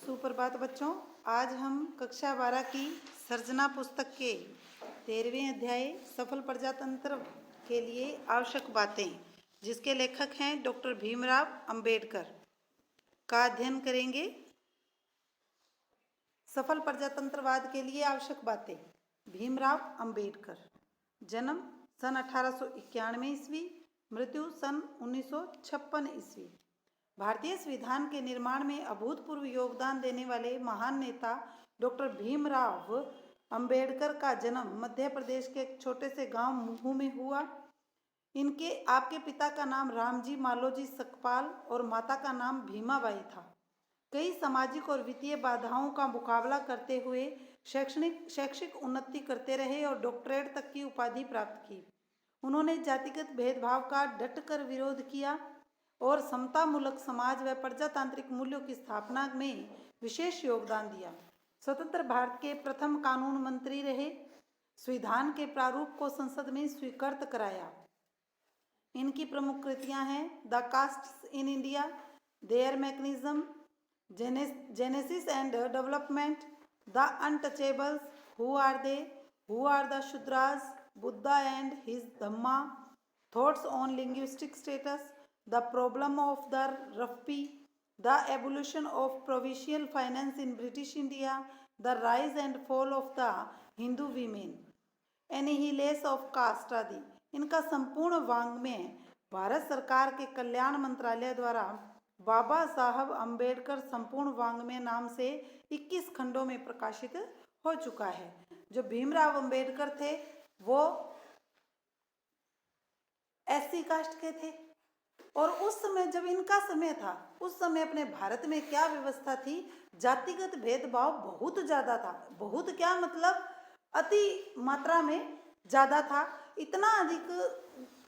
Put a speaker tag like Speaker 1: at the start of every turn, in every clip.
Speaker 1: सुप्रभात बच्चों। आज हम कक्षा 12 की सर्जना पुस्तक के 13वें अध्याय सफल प्रजातंत्र के लिए आवश्यक बातें, जिसके लेखक हैं डॉक्टर भीमराव अंबेडकर, का अध्ययन करेंगे। सफल प्रजातंत्रवाद के लिए आवश्यक बातें। भीमराव अंबेडकर, जन्म सन 1891 ईस्वी, मृत्यु सन 1956 ईस्वी। भारतीय संविधान के निर्माण में अभूतपूर्व योगदान देने वाले महान नेता डॉक्टर भीमराव अंबेडकर का जन्म मध्य प्रदेश के एक छोटे से गांव मुहू में हुआ। आपके पिता का नाम रामजी मालोजी सकपाल और माता का नाम भीमाबाई था। कई सामाजिक और वित्तीय बाधाओं का मुकाबला करते हुए शैक्षिक उन्नति करते रहे और डॉक्टरेट तक की उपाधि प्राप्त की। उन्होंने जातिगत भेदभाव का डटकर विरोध किया और समतामूलक समाज व प्रजातांत्रिक मूल्यों की स्थापना में विशेष योगदान दिया। स्वतंत्र भारत के प्रथम कानून मंत्री रहे। संविधान के प्रारूप को संसद में स्वीकृत कराया। इनकी प्रमुख कृतियां हैं the castes in India, their mechanism, genesis and development, the untouchables, who are the Shudras, Buddha and his Dhamma, thoughts on linguistic states, the problem of the rupee, the abolition of provincial finance in British India, the rise and fall of the Hindu women, annihilation of caste आदि। इनका संपूर्ण वाङ्मय भारत सरकार के कल्याण मंत्रालय द्वारा बाबा साहब अंबेडकर संपूर्ण वाङ्मय नाम से 21 खंडों में प्रकाशित हो चुका है। जो भीमराव अंबेडकर थे वो एससी कास्ट के थे और उस समय जब इनका समय था उस समय अपने भारत में क्या व्यवस्था थी, जातिगत भेदभाव बहुत ज़्यादा था। बहुत क्या मतलब अति मात्रा में ज़्यादा था। इतना अधिक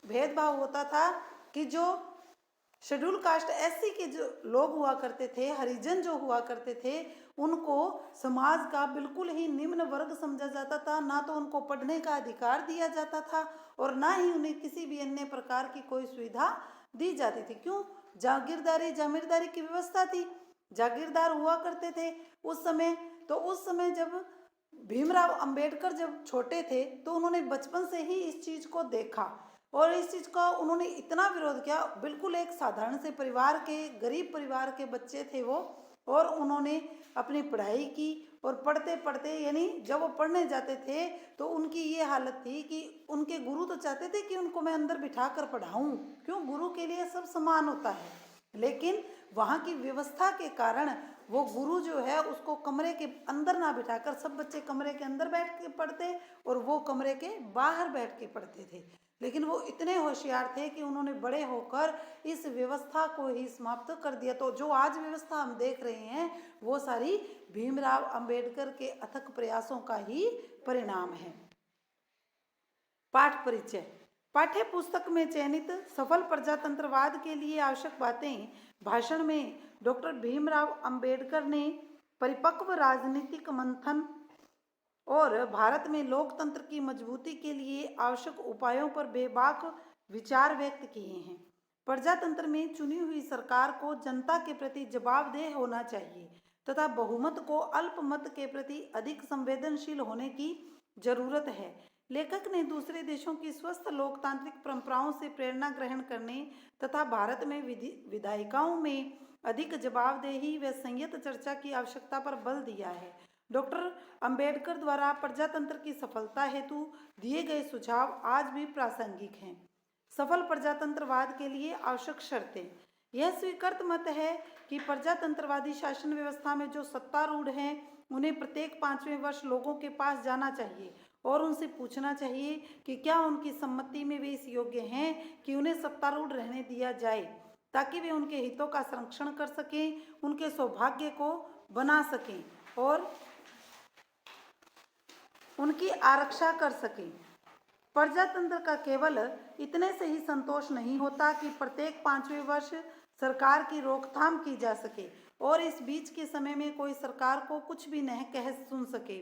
Speaker 1: भेदभाव होता था कि जो शेड्यूल कास्ट एससी के जो लोग हुआ करते थे, हरिजन जो हुआ करते थे, उनको समाज का बिल्कुल ही निम्न वर्ग समझा जाता था। ना तो उनको पढ़ने का अधिकार दिया जाता था और ना ही उन्हें किसी भी अन्य प्रकार की कोई सुविधा दी जाती थी। क्यों? जागीरदारी की व्यवस्था थी, जागीरदार हुआ करते थे उस समय। तो उस समय जब भीमराव अंबेडकर जब छोटे थे तो उन्होंने बचपन से ही इस चीज़ को देखा और इस चीज़ का उन्होंने इतना विरोध किया। बिल्कुल एक साधारण से परिवार के, गरीब परिवार के बच्चे थे वो, और उन्होंने अपनी पढ़ाई की और पढ़ते पढ़ते, यानी जब वो पढ़ने जाते थे तो उनकी ये हालत थी कि उनके गुरु तो चाहते थे कि उनको मैं अंदर बिठा कर पढ़ाऊँ, क्यों? गुरु के लिए सब समान होता है। लेकिन वहाँ की व्यवस्था के कारण वो गुरु जो है उसको कमरे के अंदर ना बिठाकर, सब बच्चे कमरे के अंदर बैठ के पढ़ते और वो कमरे के बाहर बैठ के पढ़ते थे। लेकिन वो इतने होशियार थे कि उन्होंने बड़े होकर इस व्यवस्था को ही समाप्त कर दिया। तो जो आज व्यवस्था हम देख रहे हैं वो सारी भीमराव अंबेडकर के अथक प्रयासों का ही परिणाम है। पाठ परिचय। पाठ्य पुस्तक में चयनित सफल प्रजातंत्रवाद के लिए आवश्यक बातें भाषण में डॉक्टर भीमराव अंबेडकर ने परिपक्व राजनीतिक मंथन और भारत में लोकतंत्र की मजबूती के लिए आवश्यक उपायों पर बेबाक विचार व्यक्त किए हैं। प्रजातंत्र में चुनी हुई सरकार को जनता के प्रति जवाबदेह होना चाहिए तथा बहुमत को अल्पमत के प्रति अधिक संवेदनशील होने की जरूरत है। लेखक ने दूसरे देशों की स्वस्थ लोकतांत्रिक परंपराओं से प्रेरणा ग्रहण करने तथा भारत में विधायिकाओं में अधिक जवाबदेही व संयत चर्चा की आवश्यकता पर बल दिया है। डॉक्टर अंबेडकर द्वारा प्रजातंत्र की सफलता हेतु दिए गए सुझाव आज भी प्रासंगिक हैं। सफल प्रजातंत्रवाद के लिए आवश्यक शर्तें। यह स्वीकृत मत है कि प्रजातंत्रवादी शासन व्यवस्था में जो सत्तारूढ़ हैं उन्हें प्रत्येक 5वें वर्ष लोगों के पास जाना चाहिए और उनसे पूछना चाहिए कि क्या उनकी सम्मति में वे इस योग्य हैं कि उन्हें सत्तारूढ़ रहने दिया जाए, ताकि वे उनके हितों का संरक्षण कर सकें, उनके सौभाग्य को बना सकें और उनकी आरक्षा कर सकें। प्रजातंत्र का केवल इतने से ही संतोष नहीं होता कि प्रत्येक 5वें वर्ष सरकार की रोकथाम की जा सके और इस बीच के समय में कोई सरकार को कुछ भी न कह सुन सके।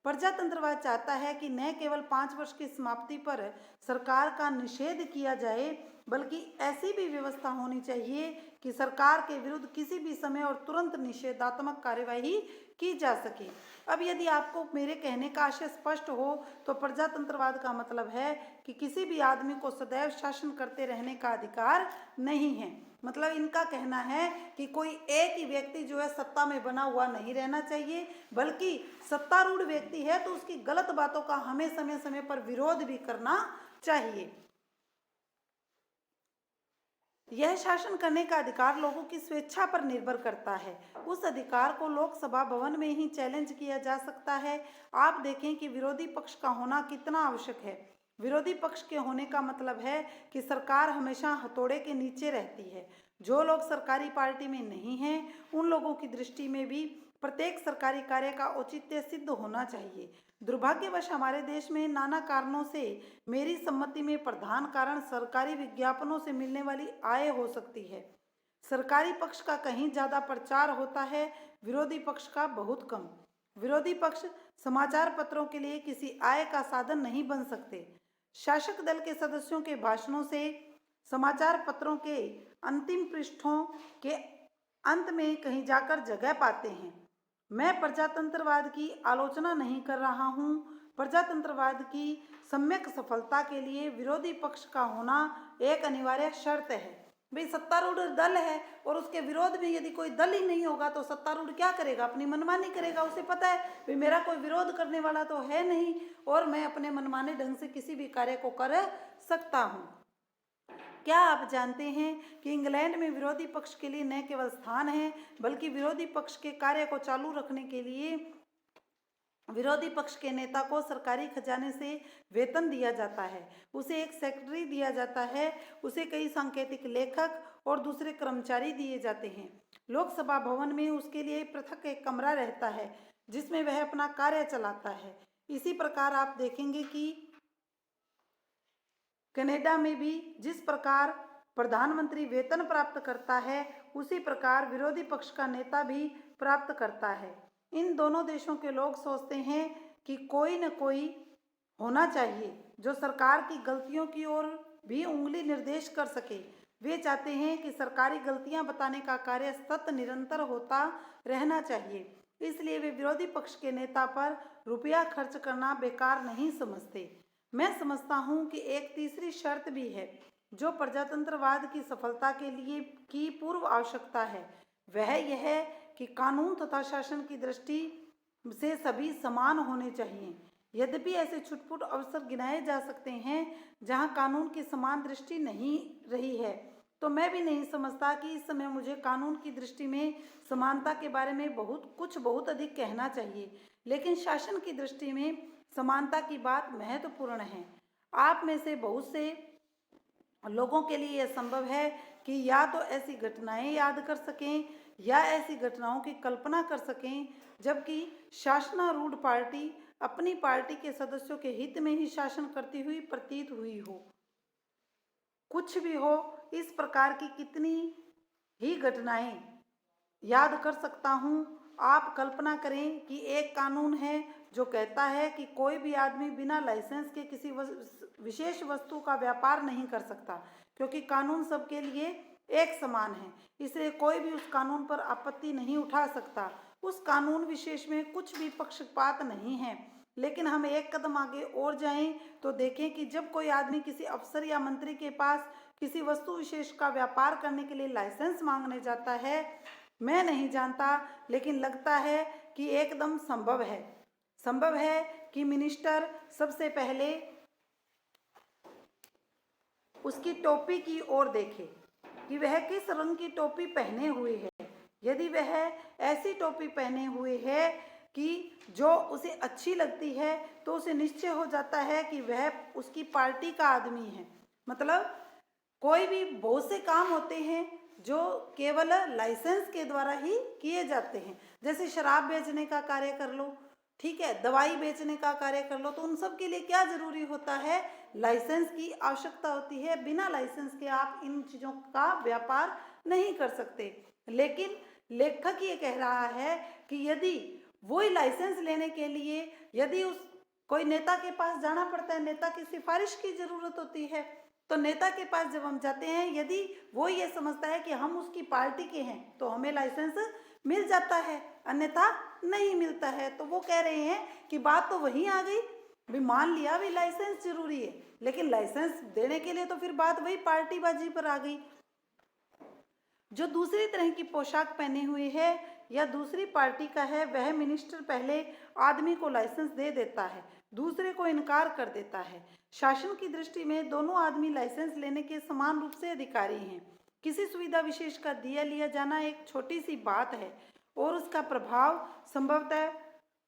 Speaker 1: प्रजातंत्रवाद चाहता है कि न केवल 5 वर्ष की समाप्ति पर सरकार का निषेध किया जाए, बल्कि ऐसी भी व्यवस्था होनी चाहिए कि सरकार के विरुद्ध किसी भी समय और तुरंत निषेधात्मक कार्यवाही की जा सके। अब यदि आपको मेरे कहने का आशय स्पष्ट हो तो प्रजातंत्रवाद का मतलब है कि किसी भी आदमी को सदैव शासन करते रहने का अधिकार नहीं है। मतलब इनका कहना है कि कोई एक ही व्यक्ति जो है सत्ता में बना हुआ नहीं रहना चाहिए, बल्कि सत्तारूढ़ व्यक्ति है तो उसकी गलत बातों का हमें समय समय पर विरोध भी करना चाहिए। यह शासन करने का अधिकार लोगों की स्वेच्छा पर निर्भर करता है। उस अधिकार को लोकसभा भवन में ही चैलेंज किया जा सकता है। आप देखें कि विरोधी पक्ष का होना कितना आवश्यक है। विरोधी पक्ष के होने का मतलब है कि सरकार हमेशा हथौड़े के नीचे रहती है। जो लोग सरकारी पार्टी में नहीं हैं, उन लोगों की दृष्टि में भी प्रत्येक सरकारी कार्य का औचित्य सिद्ध होना चाहिए। दुर्भाग्यवश हमारे देश में नाना कारणों से मेरी सम्मति में प्रधान कारण सरकारी विज्ञापनों से मिलने वाली आय हो सकती है। सरकारी पक्ष का कहीं ज़्यादा प्रचार होता है, विरोधी पक्ष का बहुत कम। विरोधी पक्ष समाचार पत्रों के लिए किसी आय का साधन नहीं बन सकते। शासक दल के सदस्यों के भाषणों से समाचार पत्रों के अंतिम पृष्ठों के अंत में कहीं जाकर जगह पाते हैं। मैं प्रजातंत्रवाद की आलोचना नहीं कर रहा हूँ। प्रजातंत्रवाद की सम्यक सफलता के लिए विरोधी पक्ष का होना एक अनिवार्य शर्त है। भाई सत्तारूढ़ दल है और उसके विरोध में यदि कोई दल ही नहीं होगा तो सत्तारूढ़ क्या करेगा? अपनी मनमानी करेगा। उसे पता है भाई मेरा कोई विरोध करने वाला तो है नहीं और मैं अपने मनमाने ढंग से किसी भी कार्य को कर सकता हूँ। क्या आप जानते हैं कि इंग्लैंड में विरोधी पक्ष के लिए न केवल स्थान है बल्कि विरोधी पक्ष के कार्य को चालू रखने के लिए विरोधी पक्ष के नेता को सरकारी खजाने से वेतन दिया जाता है। उसे एक सेक्रेटरी दिया जाता है, उसे कई सांकेतिक लेखक और दूसरे कर्मचारी दिए जाते हैं। लोकसभा भवन में उसके लिए पृथक एक कमरा रहता है जिसमें वह अपना कार्य चलाता है। इसी प्रकार आप देखेंगे कि कनाडा में भी जिस प्रकार प्रधानमंत्री वेतन प्राप्त करता है उसी प्रकार विरोधी पक्ष का नेता भी प्राप्त करता है। इन दोनों देशों के लोग सोचते हैं कि कोई न कोई होना चाहिए जो सरकार की गलतियों की ओर भी उंगली निर्देश कर सके। वे चाहते हैं कि सरकारी गलतियां बताने का कार्य सतत निरंतर होता रहना चाहिए। इसलिए वे विरोधी पक्ष के नेता पर रुपया खर्च करना बेकार नहीं समझते। मैं समझता हूं कि एक तीसरी शर्त भी है जो प्रजातंत्रवाद की सफलता के लिए की पूर्व आवश्यकता है। वह यह है कि कानून तथा शासन की दृष्टि से सभी समान होने चाहिए। यद्यपि ऐसे छुटपुट अवसर गिनाए जा सकते हैं जहां कानून की समान दृष्टि नहीं रही है, तो मैं भी नहीं समझता कि इस समय मुझे कानून की दृष्टि में समानता के बारे में बहुत अधिक कहना चाहिए। लेकिन शासन की दृष्टि में समानता की बात महत्वपूर्ण है। आप में से बहुत से लोगों के लिए यह संभव है कि या तो ऐसी घटनाएं याद कर सकें या ऐसी घटनाओं की कल्पना कर सकें जबकि शासनारूढ़ पार्टी अपनी पार्टी के सदस्यों के हित में ही शासन करती हुई प्रतीत हुई हो। कुछ भी हो, इस प्रकार की कितनी ही घटनाएं याद कर सकता हूँ। आप कल्पना करें कि एक कानून है जो कहता है कि कोई भी आदमी बिना लाइसेंस के किसी विशेष वस्तु का व्यापार नहीं कर सकता, क्योंकि कानून सबके लिए एक समान है। इसलिए कोई भी उस कानून पर आपत्ति नहीं उठा सकता। उस कानून विशेष में कुछ भी पक्षपात नहीं है। लेकिन हम एक कदम आगे और जाएं तो देखें कि जब कोई आदमी किसी अफसर या मंत्री के पास किसी वस्तु विशेष का व्यापार करने के लिए लाइसेंस मांगने जाता है, मैं नहीं जानता लेकिन लगता है कि एकदम संभव है कि मिनिस्टर सबसे पहले उसकी टोपी की ओर देखे कि वह किस रंग की टोपी पहने हुए है। यदि वह ऐसी टोपी पहने हुए है कि जो उसे अच्छी लगती है तो उसे निश्चय हो जाता है कि वह उसकी पार्टी का आदमी है। मतलब कोई भी बहुत से काम होते हैं जो केवल लाइसेंस के द्वारा ही किए जाते हैं। जैसे शराब बेचने का कार्य कर लो, ठीक है, दवाई बेचने का कार्य कर लो, तो उन सब के लिए क्या जरूरी होता है? लाइसेंस की आवश्यकता होती है। बिना लाइसेंस के आप इन चीज़ों का व्यापार नहीं कर सकते। लेकिन लेखक ये कह रहा है कि यदि वही लाइसेंस लेने के लिए यदि उस कोई नेता के पास जाना पड़ता है, नेता की सिफारिश की जरूरत होती है, तो नेता के पास जब हम जाते हैं, यदि वो ये समझता है कि हम उसकी पार्टी के हैं तो हमें लाइसेंस मिल जाता है, अन्यथा नहीं मिलता है। तो वो कह रहे हैं कि बात तो वहीं आ गई, भी मान लिया भी लाइसेंस जरूरी है, लेकिन लाइसेंस देने के लिए तो फिर बात वही पार्टीबाजी पर आ गई। जो दूसरी तरह की पोशाक पहने हुए है या दूसरी पार्टी का है, वह मिनिस्टर पहले आदमी को लाइसेंस दे देता है, दूसरे को इनकार कर देता है। शासन की दृष्टि में दोनों आदमी लाइसेंस लेने के समान रूप से अधिकारी हैं। किसी सुविधा विशेष का दिया लिया जाना एक छोटी सी बात है और उसका प्रभाव संभवतः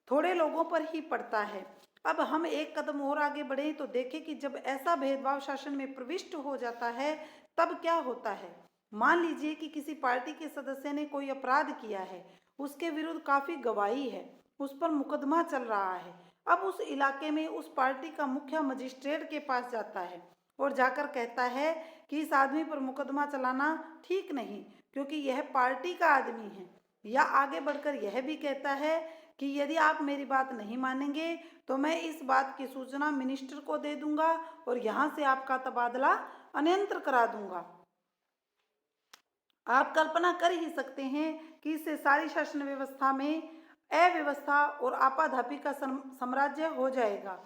Speaker 1: थोड़े लोगों पर ही पड़ता है। अब हम एक कदम और आगे बढ़ें तो देखें कि जब ऐसा भेदभाव शासन में प्रविष्ट हो जाता है तब क्या होता है। मान लीजिए कि किसी पार्टी के सदस्य ने कोई अपराध किया है, उसके विरुद्ध काफी गवाही है, उस पर मुकदमा चल रहा है। अब उस इलाके में उस पार्टी का मुखिया मजिस्ट्रेट के पास जाता है और जाकर कहता है कि इस आदमी पर मुकदमा चलाना ठीक नहीं, क्योंकि यह पार्टी का आदमी है। या आगे बढ़कर यह भी कहता है कि यदि आप मेरी बात नहीं मानेंगे तो मैं इस बात की सूचना मिनिस्टर को दे दूंगा और यहाँ से आपका तबादला अन्यंत्र करा दूंगा। आप कल्पना कर ही सकते हैं कि इससे सारी शासन व्यवस्था में अव्यवस्था और आपाधापी का साम्राज्य हो जाएगा।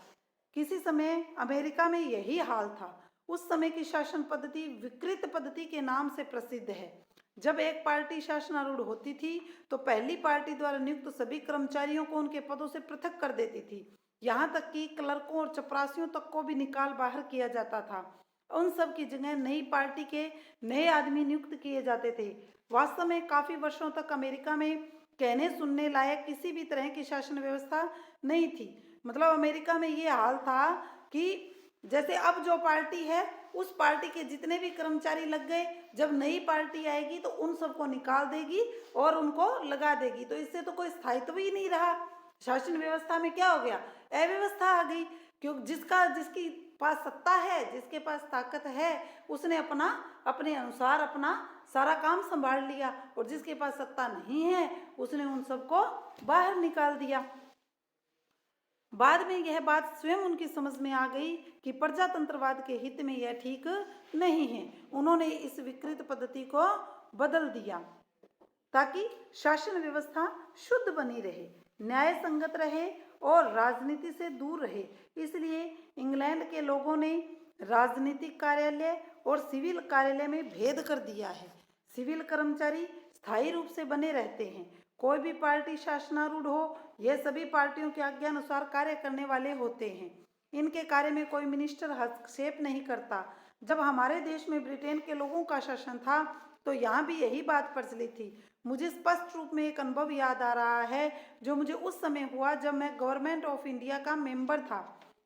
Speaker 1: किसी समय अमेरिका में यही हाल था। उस समय की शासन पद्धति विकृत पद्धति के नाम से प्रसिद्ध है। जब एक पार्टी शासनारूढ़ होती थी तो पहली पार्टी द्वारा नियुक्त सभी कर्मचारियों को उनके पदों से पृथक कर देती थी। यहाँ तक कि क्लर्कों और चपरासियों तक को भी निकाल बाहर किया जाता था। उन सब की जगह नई पार्टी के नए आदमी नियुक्त किए जाते थे। वास्तव में काफी वर्षों तक अमेरिका में कहने सुनने लायक किसी भी तरह की शासन व्यवस्था नहीं थी। मतलब अमेरिका में ये हाल था कि जैसे अब जो पार्टी है उस पार्टी के जितने भी कर्मचारी लग गए, जब नई पार्टी आएगी तो उन सबको निकाल देगी और उनको लगा देगी। तो इससे तो कोई स्थायित्व ही नहीं रहा। शासन व्यवस्था में क्या हो गया, अव्यवस्था आ गई। क्योंकि जिसकी पास सत्ता है, जिसके पास ताकत है, उसने अपने अनुसार अपना सारा काम संभाल लिया और जिसके पास सत्ता नहीं है उसने उन सबको बाहर निकाल दिया। बाद में यह बात स्वयं उनकी समझ में आ गई कि प्रजातंत्रवाद के हित में यह ठीक नहीं है। उन्होंने इस विकृत पद्धति को बदल दिया ताकि शासन व्यवस्था शुद्ध बनी रहे, न्याय संगत रहे और राजनीति से दूर रहे। इसलिए इंग्लैंड के लोगों ने राजनीतिक कार्यालय और सिविल कार्यालय में भेद कर दिया है। सिविल कर्मचारी स्थायी रूप से बने रहते हैं। कोई भी पार्टी शासनारूढ़ हो, यह सभी पार्टियों के आज्ञा अनुसार कार्य करने वाले होते हैं। इनके कार्य में कोई मिनिस्टर हस्तक्षेप नहीं करता। जब हमारे देश में ब्रिटेन के लोगों का शासन था तो यहाँ भी यही बात प्रचलित थी। मुझे स्पष्ट रूप में एक अनुभव याद आ रहा है जो मुझे उस समय हुआ जब मैं गवर्नमेंट ऑफ इंडिया का मेंबर था।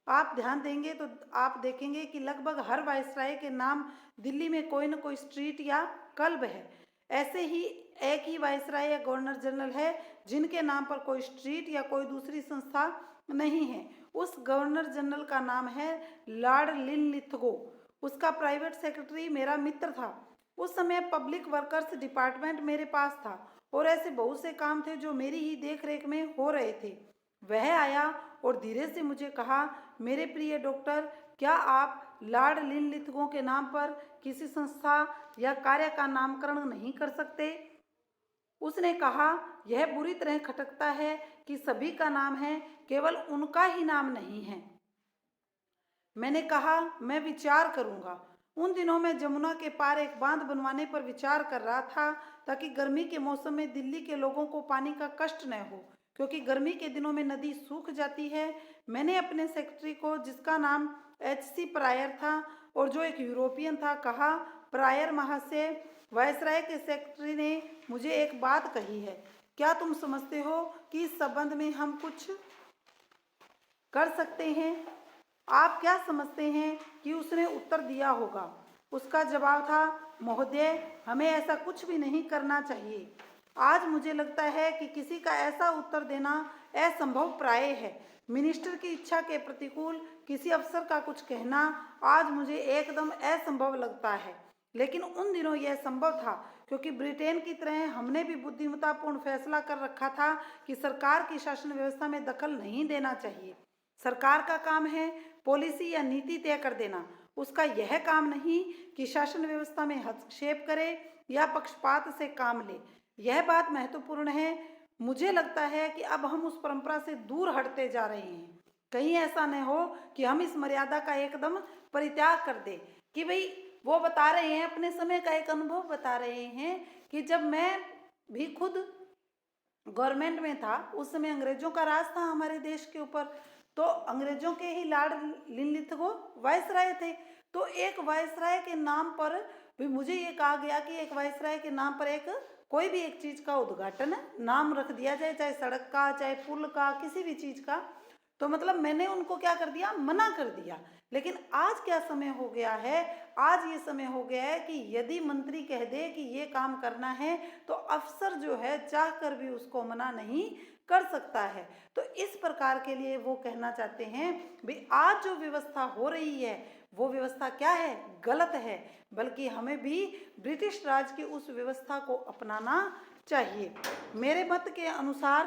Speaker 1: आप ध्यान देंगे तो आप देखेंगे कि लगभग हर वायसराय के नाम दिल्ली में कोई न कोई स्ट्रीट या क्लब है। ऐसे ही एक ही वायसराय या गवर्नर जनरल है जिनके नाम पर कोई स्ट्रीट या कोई दूसरी संस्था नहीं है। उस गवर्नर जनरल का नाम है लॉर्ड लिनलिथगो। उसका प्राइवेट सेक्रेटरी मेरा मित्र था। उस समय पब्लिक वर्कर्स डिपार्टमेंट मेरे पास था और ऐसे बहुत से काम थे जो मेरी ही देख रेख में हो रहे थे। वह आया और धीरे से मुझे कहा, मेरे प्रिय डॉक्टर, क्या आप लॉर्ड लिनलिथगो के नाम पर किसी संस्था या कार्य का नामकरण नहीं कर सकते? उसने कहा, यह बुरी तरह खटकता है कि सभी का नाम है, केवल उनका ही नाम नहीं है। मैंने कहा, मैं विचार करूंगा। उन दिनों में जमुना के पार एक बांध बनवाने पर विचार कर रहा था ताकि गर्मी के मौसम में दिल्ली के लोगों को पानी का कष्ट न हो, क्योंकि गर्मी के दिनों में नदी सूख जाती है। मैंने अपने सेक्रेटरी को, जिसका नाम एच.सी. प्रायर था और जो एक यूरोपियन था, कहा, प्रायर महाशय, वायसराय के सेक्रेटरी ने मुझे एक बात कही है। क्या तुम समझते हो कि इस संबंध में हम कुछ कर सकते हैं? आप क्या समझते हैं कि उसने उत्तर दिया होगा? उसका जवाब था, महोदय, हमें ऐसा कुछ भी नहीं करना चाहिए। आज मुझे लगता है कि किसी का ऐसा उत्तर देना असंभव प्राय है। मिनिस्टर की इच्छा के प्रतिकूल किसी अफसर का कुछ कहना आज मुझे एकदम असंभव लगता है, लेकिन उन दिनों यह संभव था क्योंकि ब्रिटेन की तरह हमने भी बुद्धिमत्तापूर्ण फैसला कर रखा था कि सरकार की शासन व्यवस्था में दखल नहीं देना चाहिए। सरकार का काम है पॉलिसी या नीति तय कर देना उसका यह काम नहीं कि शासन व्यवस्था में हस्तक्षेप करे या पक्षपात से काम ले। यह बात महत्वपूर्ण है। मुझे लगता है कि अब हम उस परंपरा से दूर हटते जा रहे हैं। कहीं ऐसा न हो कि हम इस मर्यादा का एकदम परित्याग कर दें। कि भाई वो बता रहे हैं, अपने समय का एक अनुभव बता रहे हैं कि जब मैं भी खुद गवर्नमेंट में था, उस समय अंग्रेजों का राज था हमारे देश के ऊपर, तो अंग्रेजों के ही लॉर्ड लिनलिथगो वायसराय थे। तो एक वायसराय के नाम पर भी मुझे ये कहा गया कि एक वायसराय के नाम पर एक कोई भी एक चीज का उद्घाटन नाम रख दिया जाए, चाहे सड़क का, चाहे पुल का, किसी भी चीज का। तो मतलब मैंने उनको क्या कर दिया, मना कर दिया। लेकिन आज क्या समय हो गया है, आज ये समय हो गया है कि यदि मंत्री कह दे कि ये काम करना है तो अफसर जो है चाह कर भी उसको मना नहीं कर सकता है। तो इस प्रकार के लिए वो कहना चाहते हैं भी आज जो व्यवस्था हो रही है वो व्यवस्था क्या है, गलत है। बल्कि हमें भी ब्रिटिश राज की उस व्यवस्था को अपनाना चाहिए। मेरे मत के अनुसार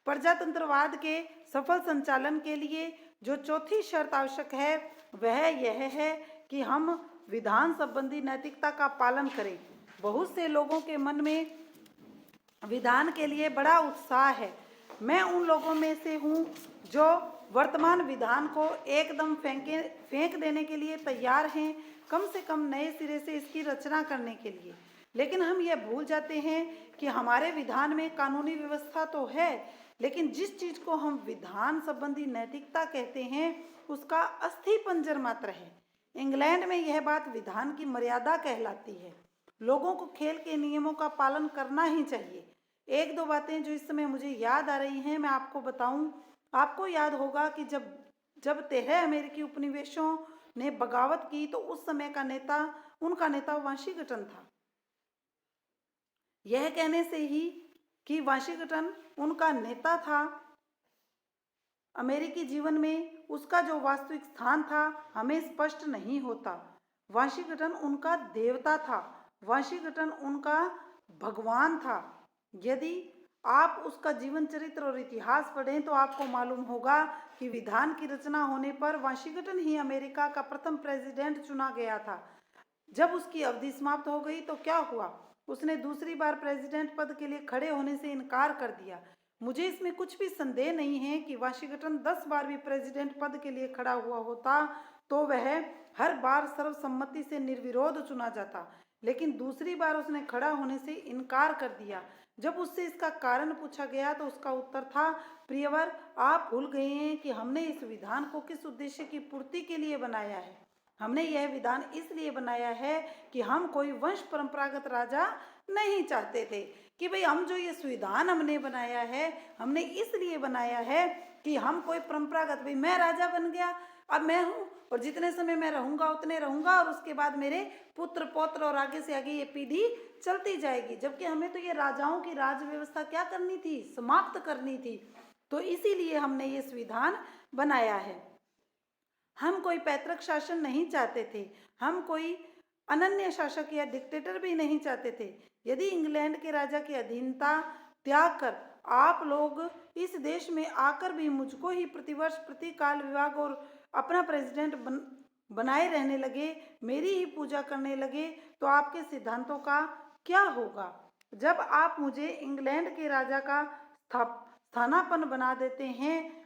Speaker 1: प्रजातंत्रवाद के सफल संचालन के लिए जो चौथी शर्त आवश्यक है वह यह है कि हम विधान संबंधी नैतिकता का पालन करें। बहुत से लोगों के मन में विधान के लिए बड़ा उत्साह है। मैं उन लोगों में से हूँ जो वर्तमान विधान को एकदम फेंक देने के लिए तैयार हैं, कम से कम नए सिरे से इसकी रचना करने के लिए। लेकिन हम यह भूल जाते हैं कि हमारे विधान में कानूनी व्यवस्था तो है, लेकिन जिस चीज को हम विधान संबंधी नैतिकता कहते हैं उसका अस्थि पंजर मात्र है। इंग्लैंड में यह बात विधान की मर्यादा कहलाती है। लोगों को खेल के नियमों का पालन करना ही चाहिए। एक दो बातें जो इस समय मुझे याद आ रही हैं मैं आपको बताऊं। आपको याद होगा कि जब 13 अमेरिकी उपनिवेशों ने बगावत की तो उस समय का नेता, उनका नेता वाशिंगटन था। यह कहने से ही कि वाशिंगटन उनका नेता था, अमेरिकी जीवन में उसका जो वास्तविक स्थान था हमें स्पष्ट नहीं होता। वाशिंगटन उनका देवता था, वाशिंगटन उनका भगवान था। यदि आप उसका जीवन चरित्र और इतिहास पढ़ें तो आपको मालूम होगा कि विधान की रचना होने पर वाशिंगटन ही अमेरिका का प्रथम प्रेसिडेंट चुना गया था। जब उसकी अवधि समाप्त हो गई तो क्या हुआ, उसने दूसरी बार प्रेसिडेंट पद के लिए खड़े होने से इनकार कर दिया। मुझे इसमें कुछ भी संदेह नहीं है कि वाशिंगटन 10 बार भी प्रेसिडेंट पद के लिए खड़ा हुआ होता तो वह हर बार सर्वसम्मति से निर्विरोध चुना जाता, लेकिन दूसरी बार उसने खड़ा होने से इनकार कर दिया। जब उससे इसका कारण पूछा गया तो उसका उत्तर था, प्रियवर, आप भूल गए हैं कि हमने इस विधान को किस उद्देश्य की पूर्ति के लिए बनाया है। हमने यह विधान इसलिए बनाया है कि हम कोई वंश परंपरागत राजा नहीं चाहते थे। कि भाई हम जो ये संविधान हमने बनाया है, हमने इसलिए बनाया है कि हम कोई परंपरागत, भाई मैं राजा बन गया, अब मैं हूँ और जितने समय मैं रहूंगा उतने रहूंगा और उसके बाद मेरे पुत्र पौत्र और आगे से आगे ये पीढ़ी चलती जाएगी। जबकि हमें तो ये राजाओं की राज व्यवस्था क्या करनी थी, समाप्त करनी थी। तो इसीलिए हमने ये संविधान बनाया है। हम कोई पैतृक शासन नहीं चाहते थे, हम कोई अनन्य शासक या डिक्टेटर भी नहीं चाहते थे। यदि इंग्लैंड के राजा की अधीनता त्याग कर आप लोग इस देश में आकर भी मुझको ही प्रतिवर्ष प्रति काल विभाग और अपना प्रेसिडेंट बनाए रहने लगे, मेरी ही पूजा करने लगे, तो आपके सिद्धांतों का क्या होगा। जब आप मुझे इंग्लैंड के राजा का स्थानापन्न बना देते हैं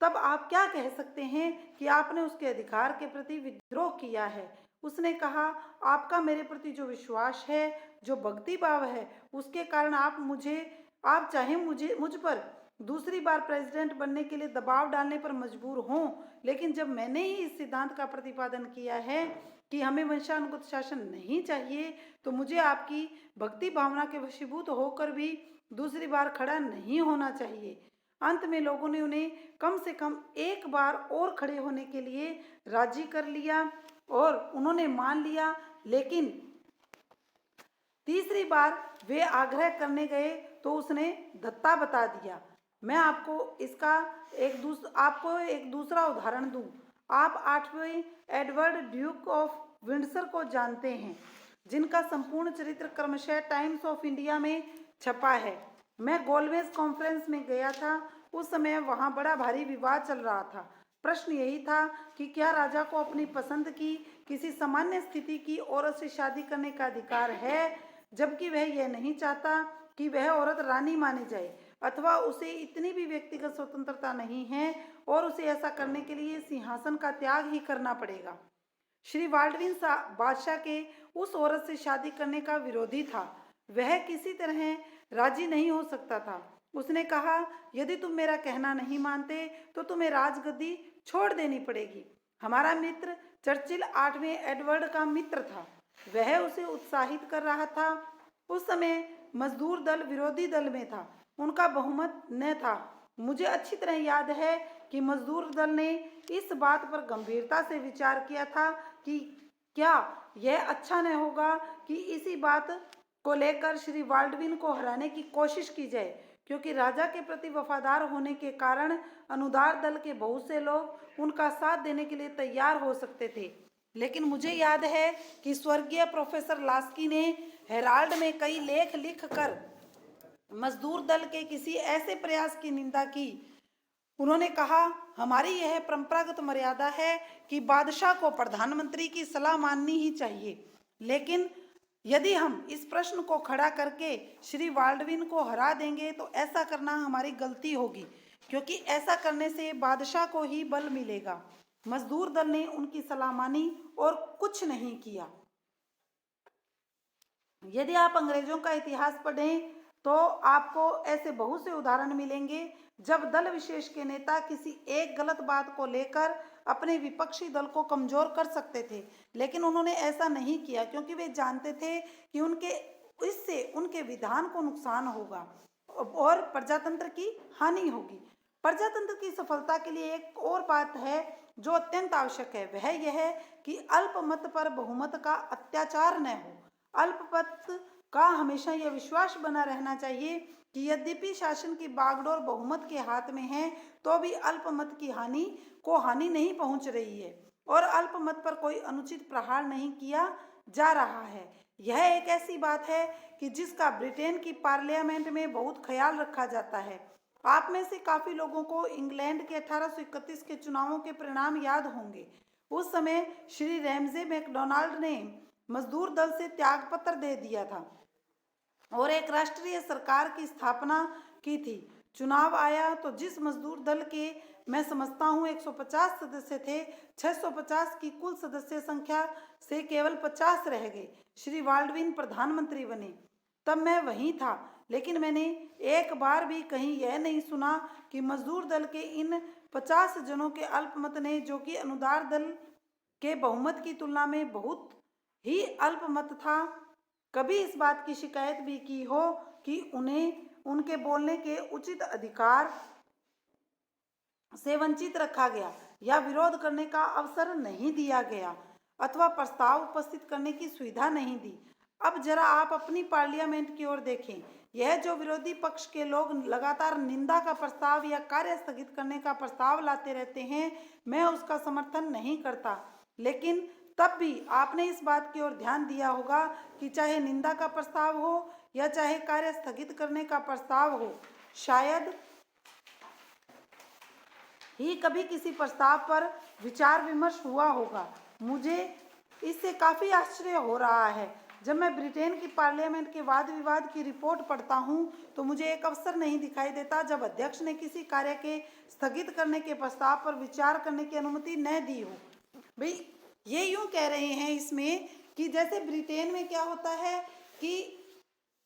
Speaker 1: तब आप क्या कह सकते हैं कि आपने उसके अधिकार के प्रति विद्रोह किया है। उसने कहा, आपका मेरे प्रति जो विश्वास है, जो भक्ति भाव है, उसके कारण आप चाहे मुझ पर दूसरी बार प्रेसिडेंट बनने के लिए दबाव डालने पर मजबूर हों, लेकिन जब मैंने ही इस सिद्धांत का प्रतिपादन किया है कि हमें वंशानुगत शासन नहीं चाहिए, तो मुझे आपकी भक्ति भावना के वशीभूत होकर भी दूसरी बार खड़ा नहीं होना चाहिए। अंत में लोगों ने उन्हें कम से कम एक बार और खड़े होने के लिए राजी कर लिया और उन्होंने मान लिया, लेकिन तीसरी बार वे आग्रह करने गए तो उसने धत्ता बता दिया। मैं आपको एक दूसरा उदाहरण दूं। आप 8वें एडवर्ड ड्यूक ऑफ विंडसर को जानते हैं, जिनका संपूर्ण चरित्र क्रमशः टाइम्स ऑफ इंडिया में छपा है। मैं गोलवेज कॉन्फ्रेंस में गया था, उस समय वहाँ बड़ा भारी विवाद चल रहा था। प्रश्न यही था कि क्या राजा को अपनी पसंद की किसी सामान्य स्थिति की औरत से शादी करने का अधिकार है, जबकि वह यह नहीं चाहता कि वह औरत रानी मानी जाए, अथवा उसे इतनी भी व्यक्तिगत स्वतंत्रता नहीं है और उसे ऐसा करने के लिए सिंहासन का त्याग ही करना पड़ेगा। श्री बाल्डविन बादशाह के उस औरत से शादी करने का विरोधी था। वह किसी तरह राजी नहीं हो सकता था। उसने कहा, यदि तुम मेरा कहना नहीं मानते तो तुम्हें राजगद्दी छोड़ देनी पड़ेगी। हमारा मित्र चर्चिल 8वें एडवर्ड का मित्र था। वह उसे उत्साहित कर रहा था। उस समय मजदूर दल विरोधी दल में था। उनका बहुमत न था। मुझे अच्छी तरह याद है कि मजदूर दल ने इस बात पर गंभीरता से विचार किया था कि क्या यह अच्छा न होगा कि इसी बात को लेकर श्री बाल्डविन को हराने की कोशिश की जाए, क्योंकि राजा के प्रति वफादार होने के कारण अनुदार दल के बहुत से लोग उनका साथ देने के लिए तैयार हो सकते थे। लेकिन मुझे याद है कि स्वर्गीय प्रोफेसर लास्की ने हेराल्ड में कई लेख लिखकर मजदूर दल के किसी ऐसे प्रयास की निंदा की। उन्होंने कहा, हमारी यह परंपरागत मर्यादा है कि बादशाह को प्रधानमंत्री की सलाह माननी ही चाहिए, लेकिन यदि हम इस प्रश्न को खड़ा करके श्री बाल्डविन को हरा देंगे तो ऐसा करना हमारी गलती होगी, क्योंकि ऐसा करने से बादशाह को ही बल मिलेगा। मजदूर दल ने उनकी सलाह मानी और कुछ नहीं किया। यदि आप अंग्रेजों का इतिहास पढ़ें तो आपको ऐसे बहुत से उदाहरण मिलेंगे जब दल विशेष के नेता किसी एक गलत बात को लेकर अपने विपक्षी दल को कमजोर कर सकते थे, लेकिन उन्होंने ऐसा नहीं किया, क्योंकि वे जानते थे कि इससे उनके विधान को नुकसान होगा और प्रजातंत्र की हानि होगी। प्रजातंत्र की सफलता के लिए एक और बात है जो अत्यंत आवश्यक है, वह यह है कि अल्पमत पर बहुमत का अत्याचार न हो। अल्पमत का हमेशा यह विश्वास बना रहना चाहिए कि यद्यपि शासन की बागडोर बहुमत के हाथ में है तो भी अल्पमत की हानि नहीं पहुंच रही है और अल्पमत पर कोई अनुचित प्रहार नहीं किया जा रहा है। यह एक ऐसी बात है कि जिसका ब्रिटेन की पार्लियामेंट में बहुत ख्याल रखा जाता है। आप में से काफी लोगों को इंग्लैंड के 1831 के चुनावों के परिणाम याद होंगे। उस समय श्री रैमजे मैकडोनाल्ड ने मजदूर दल से त्यागपत्र दे दिया था और एक राष्ट्रीय सरकार की स्थापना की थी। चुनाव आया तो जिस मजदूर दल के मैं समझता हूँ 150 सदस्य थे, 650 की कुल सदस्य संख्या से केवल 50 रह गए। श्री बाल्डविन प्रधानमंत्री बने। तब मैं वहीं था, लेकिन मैंने एक बार भी कहीं यह नहीं सुना कि मजदूर दल के इन 50 जनों के अल्पमत ने, जो कि अनुदार दल के बहुमत की तुलना में बहुत ही अल्पमत था, कभी इस बात की शिकायत भी की हो कि उन्हें उनके बोलने के उचित अधिकार से वंचित रखा गया या विरोध करने का अवसर नहीं दिया गया अथवा प्रस्ताव उपस्थित करने की सुविधा नहीं दी। अब जरा आप अपनी पार्लियामेंट की ओर देखें। यह जो विरोधी पक्ष के लोग लगातार निंदा का प्रस्ताव या कार्य स्थगित करने का प्रस्ताव लाते रहते हैं, मैं उसका समर्थन नहीं करता, लेकिन तब भी आपने इस बात की ओर ध्यान दिया होगा कि चाहे निंदा का प्रस्ताव हो या चाहे कार्य स्थगित करने का प्रस्ताव हो, शायद ही कभी किसी प्रस्ताव पर विचार विमर्श हुआ होगा। मुझे इससे काफ़ी आश्चर्य हो रहा है। जब मैं ब्रिटेन की पार्लियामेंट के वाद विवाद की रिपोर्ट पढ़ता हूँ तो मुझे एक अवसर नहीं दिखाई देता जब अध्यक्ष ने किसी कार्य के स्थगित करने के प्रस्ताव पर विचार करने की अनुमति न दी हो। भाई ये यूँ कह रहे हैं इसमें कि जैसे ब्रिटेन में क्या होता है कि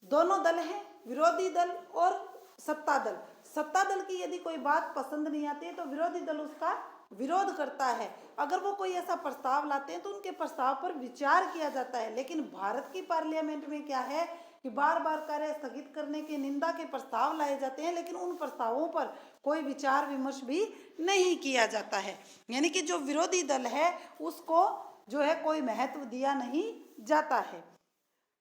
Speaker 1: दोनों दल हैं, विरोधी दल और सत्ता दल। सत्ता दल की यदि कोई बात पसंद नहीं आती है तो विरोधी दल उसका विरोध करता है। अगर वो कोई ऐसा प्रस्ताव लाते हैं तो उनके प्रस्ताव पर विचार किया जाता है। लेकिन भारत की पार्लियामेंट में क्या है कि बार बार कार्य स्थगित करने के निंदा के प्रस्ताव लाए जाते हैं, लेकिन उन प्रस्तावों पर कोई विचार विमर्श भी नहीं किया जाता है। यानी कि जो विरोधी दल है उसको जो है कोई महत्व दिया नहीं जाता है।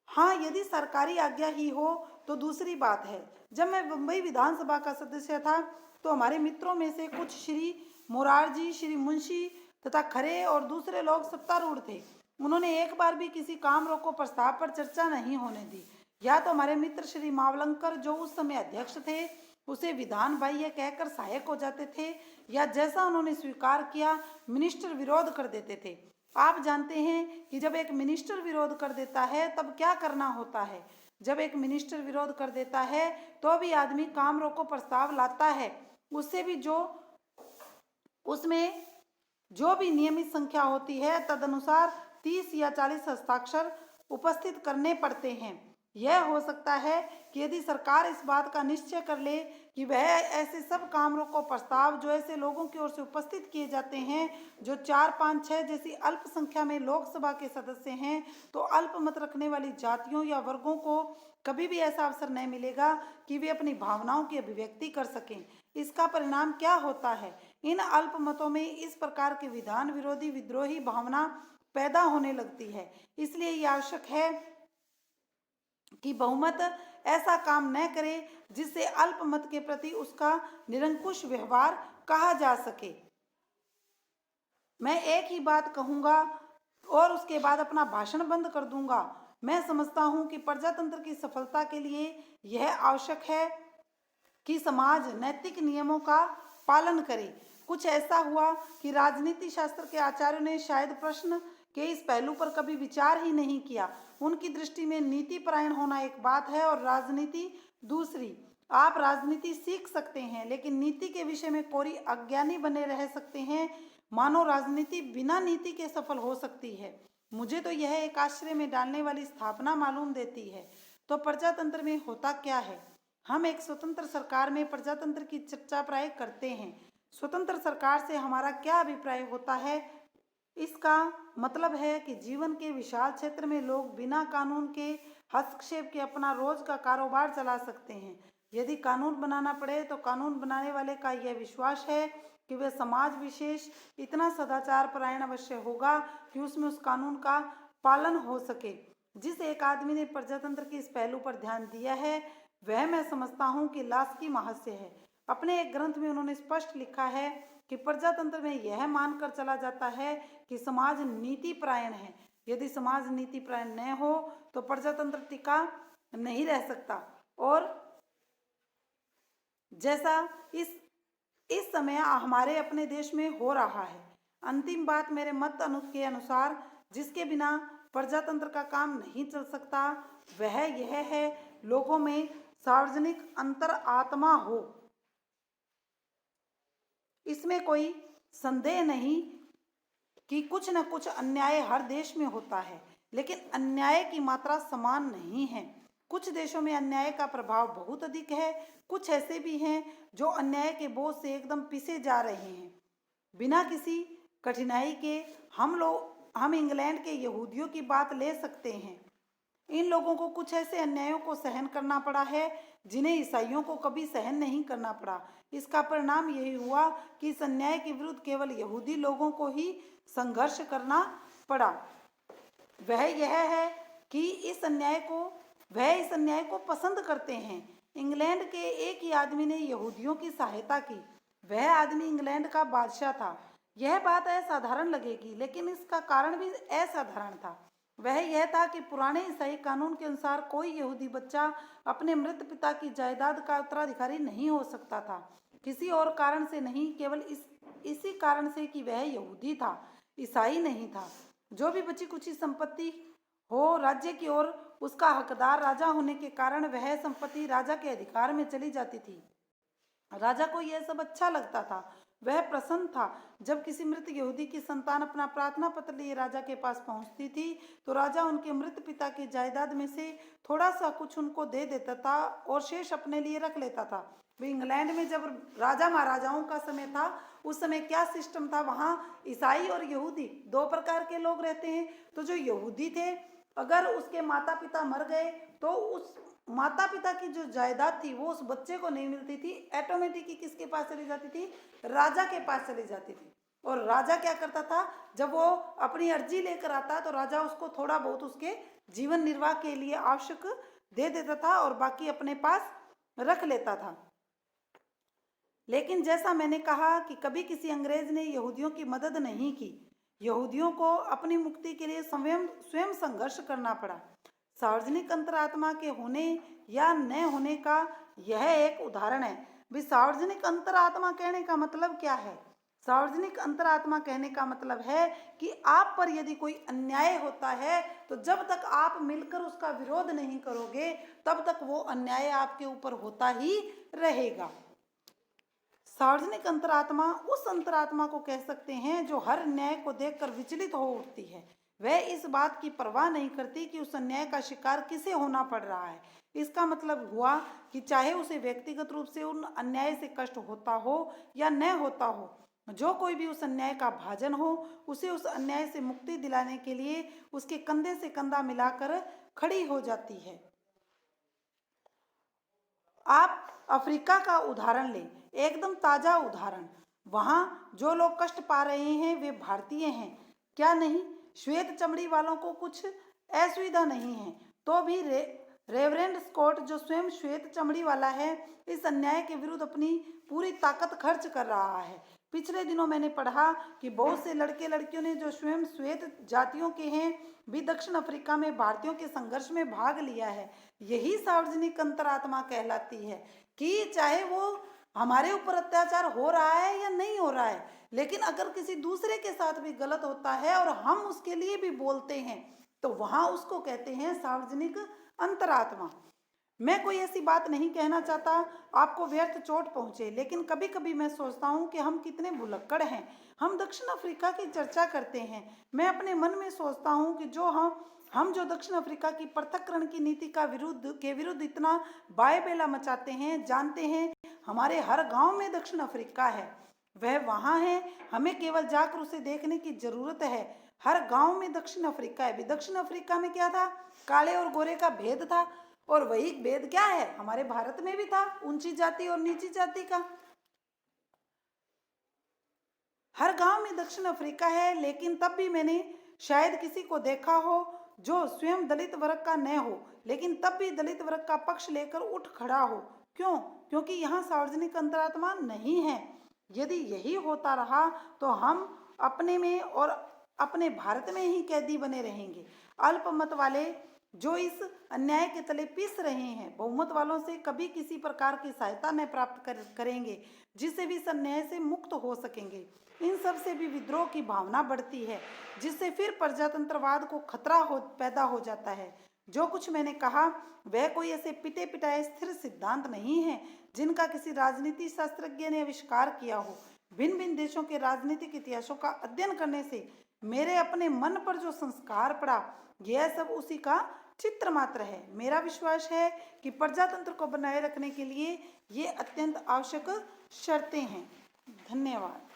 Speaker 1: हाँ, यदि सरकारी आज्ञा ही हो तो दूसरी बात है। जब मैं मुंबई विधानसभा का सदस्य था तो हमारे मित्रों में से कुछ श्री मोरारजी, श्री मुंशी तथा खरे और दूसरे लोग सत्तारूढ़ थे। उन्होंने एक बार भी किसी काम रोको प्रस्ताव पर चर्चा नहीं होने दी। या तो हमारे मित्र श्री मावलंकर जो उस समय अध्यक्ष थे, उसे विधान बाह्य कहकर सहायक हो जाते थे, या जैसा उन्होंने स्वीकार किया मिनिस्टर विरोध कर देते थे। आप जानते हैं कि जब एक मिनिस्टर विरोध कर देता है तब क्या करना होता है। जब एक मिनिस्टर विरोध कर देता है तो भी आदमी काम रोको प्रस्ताव लाता है, उससे भी उसमें जो भी नियमित संख्या होती है तदनुसार 30 या 40 हस्ताक्षर उपस्थित करने पड़ते हैं। यह हो सकता है कि यदि सरकार इस बात का निश्चय कर ले कि वह ऐसे सब काम रोको प्रस्ताव जो ऐसे लोगों की ओर से उपस्थित किए जाते हैं जो 4, 5, 6 जैसी अल्प संख्या में लोकसभा के सदस्य हैं, तो अल्पमत रखने वाली जातियों या वर्गों को कभी भी ऐसा अवसर नहीं मिलेगा कि वे अपनी भावनाओं की अभिव्यक्ति कर सकें। इसका परिणाम क्या होता है? इन अल्पमतों में इस प्रकार के विधान विरोधी विद्रोही भावना पैदा होने लगती है। इसलिए यह आवश्यक है कि बहुमत ऐसा काम न करे जिससे अल्पमत के प्रति उसका निरंकुश व्यवहार कहा जा सके। मैं एक ही बात कहूंगा और उसके बाद अपना भाषण बंद कर दूंगा। मैं समझता हूं कि प्रजातंत्र की सफलता के लिए यह आवश्यक है कि समाज नैतिक नियमों का पालन करे। कुछ ऐसा हुआ कि राजनीति शास्त्र के आचार्यों ने शायद प्रश्न के इस पहलू पर कभी विचार ही नहीं किया। उनकी दृष्टि में नीति परायण होना एक बात है और राजनीति दूसरी। आप राजनीति सीख सकते हैं लेकिन नीति के विषय में कोरी अज्ञानी बने रह सकते हैं, मानो राजनीति बिना नीति के सफल हो सकती है। मुझे तो यह एक आश्चर्य में डालने वाली स्थापना मालूम देती है। तो प्रजातंत्र में होता क्या है? हम एक स्वतंत्र सरकार में प्रजातंत्र की चर्चा प्राय करते हैं। स्वतंत्र सरकार से हमारा क्या अभिप्राय होता है? इसका मतलब है कि जीवन के विशाल क्षेत्र में लोग बिना कानून के हस्तक्षेप के अपना रोज का कारोबार चला सकते हैं। यदि कानून बनाना पड़े तो कानून बनाने वाले का यह विश्वास है कि वह समाज विशेष इतना सदाचार परायण अवश्य होगा कि उसमें उस कानून का पालन हो सके। जिस एक आदमी ने प्रजातंत्र के इस पहलू पर ध्यान दिया है वह मैं समझता हूँ कि लास्की महाशय है। अपने एक ग्रंथ में उन्होंने स्पष्ट लिखा है कि प्रजातंत्र में यह मानकर चला जाता है कि समाज नीति परायण है। यदि समाज नीति परायण न हो तो प्रजातंत्र टिका नहीं रह सकता। और जैसा इस समय हमारे अपने देश में हो रहा है। अंतिम बात मेरे मत के अनुसार जिसके बिना प्रजातंत्र का काम नहीं चल सकता वह यह है लोगों में सार्वजनिक अंतरात्मा हो। इसमें कोई संदेह नहीं कि कुछ न कुछ अन्याय हर देश में होता है, लेकिन अन्याय की मात्रा समान नहीं है। कुछ देशों में अन्याय का प्रभाव बहुत अधिक है, कुछ ऐसे भी हैं जो अन्याय के बोझ से एकदम पिसे जा रहे हैं। बिना किसी कठिनाई के हम इंग्लैंड के यहूदियों की बात ले सकते हैं। इन लोगों को कुछ ऐसे अन्यायों को सहन करना पड़ा है जिन्हें ईसाइयों को कभी सहन नहीं करना पड़ा। इसका परिणाम यही हुआ कि इस अन्याय के विरुद्ध केवल यहूदी लोगों को ही संघर्ष करना पड़ा। वह यह है कि इस अन्याय को पसंद करते हैं। इंग्लैंड के एक ही आदमी ने यहूदियों की सहायता की। वह आदमी इंग्लैंड का बादशाह था। यह बात असाधारण लगेगी लेकिन इसका कारण भी असाधारण था। वह यह था कि पुराने ईसाई कानून के अनुसार कोई यहूदी बच्चा अपने मृत पिता की जायदाद का उत्तराधिकारी नहीं हो सकता था, किसी और कारण से नहीं, केवल इसी कारण से कि वह यहूदी था, ईसाई नहीं था। जो भी बची कुची संपत्ति हो राज्य की ओर उसका हकदार राजा होने के कारण वह संपत्ति राजा के अधिकार में चली जाती थी। राजा को यह सब अच्छा लगता था। वह प्रसन्न था। जब किसी मृत यहूदी की संतान अपना प्रार्थना पत्र लिए राजा के पास पहुंचती थी तो राजा उनके मृत पिता की जायदाद में से थोड़ा सा कुछ उनको दे देता था और शेष अपने लिए रख लेता था। वे इंग्लैंड में जब राजा महाराजाओं का समय था उस समय क्या सिस्टम था, वहाँ ईसाई और यहूदी दो प्रकार के लोग रहते हैं। तो जो यहूदी थे अगर उसके माता पिता मर गए तो उस माता पिता की जो जायदाद थी वो उस बच्चे को नहीं मिलती थी, ऑटोमेटिकली किसके पास चली जाती थी? राजा के पास चली जाती थी। और राजा क्या करता था, जब वो अपनी अर्जी लेकर आता तो राजा उसको थोड़ा बहुत उसके जीवन निर्वाह के लिए आवश्यक दे देता था और बाकी अपने पास रख लेता था। लेकिन जैसा मैंने कहा कि कभी किसी अंग्रेज ने यहूदियों की मदद नहीं की। यहूदियों को अपनी मुक्ति के लिए स्वयं संघर्ष करना पड़ा। सार्वजनिक अंतरात्मा के होने या न होने का यह एक उदाहरण है। भी सार्वजनिक अंतरात्मा कहने का मतलब क्या है? सार्वजनिक अंतरात्मा कहने का मतलब है कि आप पर यदि कोई अन्याय होता है तो जब तक आप मिलकर उसका विरोध नहीं करोगे तब तक वो अन्याय आपके ऊपर होता ही रहेगा। सार्वजनिक अंतरात्मा उस अंतरात्मा को कह सकते हैं जो हर न्याय को देखकर विचलित हो उठती है। वह इस बात की परवाह नहीं करती कि उस अन्याय का शिकार किसे होना पड़ रहा है। इसका मतलब हुआ कि चाहे उसे व्यक्तिगत रूप से उन अन्याय से कष्ट होता हो या न होता हो, जो कोई भी उस अन्याय का भाजन हो, उसे उस अन्याय से मुक्ति दिलाने के लिए उसके कंधे से कंधा मिलाकर खड़ी हो जाती है। आप अफ्रीका का उदाहरण लें, एकदम ताजा उदाहरण। वहां जो लोग कष्ट पा रहे हैं वे भारतीय हैं, क्या नहीं? श्वेत चमड़ी वालों को कुछ असुविधा नहीं है, तो भी रेवरेंड स्कॉट जो स्वयं श्वेत चमड़ी वाला है, इस अन्याय के विरुद्ध अपनी पूरी ताकत खर्च कर रहा है। पिछले दिनों मैंने पढ़ा कि बहुत से लड़के लड़कियों ने जो स्वयं श्वेत जातियों के हैं भी दक्षिण अफ्रीका में भारतीयों के संघर्ष में भाग लिया है। यही सार्वजनिक अंतरात्मा कहलाती है कि चाहे वो हमारे ऊपर अत्याचार हो रहा है या नहीं हो रहा है, लेकिन अगर किसी दूसरे के साथ भी गलत होता है और हम उसके लिए भी बोलते हैं तो वहां उसको कहते हैं सार्वजनिक अंतरात्मा। मैं कोई ऐसी बात नहीं कहना चाहता आपको व्यर्थ चोट पहुंचे, लेकिन कभी कभी मैं सोचता हूं कि हम कितने भुलक्कड़ हैं। हम दक्षिण अफ्रीका की चर्चा करते हैं, मैं अपने मन में सोचता हूं कि जो हम जो दक्षिण अफ्रीका की पृथक्करण की नीति का विरुद्ध इतना बायबेला मचाते हैं, जानते हैं हमारे हर गांव में दक्षिण अफ्रीका है, वह वहाँ है, हमें केवल जाकर उसे देखने की जरूरत है। हर गांव में दक्षिण अफ्रीका है। भी दक्षिण अफ्रीका में क्या था? काले और गोरे का भेद था, और वही भेद क्या है हमारे भारत में भी था, ऊंची जाति और नीची जाति का। हर गांव में दक्षिण अफ्रीका है, लेकिन तब भी मैंने शायद किसी को देखा हो जो स्वयं दलित वर्ग का न हो, लेकिन तब भी दलित वर्ग का पक्ष लेकर उठ खड़ा हो। क्यों? क्योंकि यहाँ सार्वजनिक अंतरात्मा नहीं है। यदि यही होता रहा तो हम अपने में और अपने भारत में ही कैदी बने रहेंगे। अल्पमत वाले जो इस अन्याय के तले पिस रहे हैं, बहुमत वालों से कभी किसी प्रकार की सहायता न प्राप्त करेंगे जिससे भी इस अन्याय से मुक्त हो सकेंगे। इन सब से भी विद्रोह की भावना बढ़ती है, जिससे फिर प्रजातंत्रवाद को खतरा पैदा हो जाता है। जो कुछ मैंने कहा वह कोई ऐसे पिटे पिटाए स्थिर सिद्धांत नहीं है जिनका किसी राजनीति शास्त्रज्ञ ने आविष्कार किया हो। भिन्न भिन्न देशों के राजनीतिक इतिहासों का अध्ययन करने से मेरे अपने मन पर जो संस्कार पड़ा, यह सब उसी का चित्र मात्र है। मेरा विश्वास है कि प्रजातंत्र को बनाए रखने के लिए ये अत्यंत आवश्यक शर्तें हैं। धन्यवाद।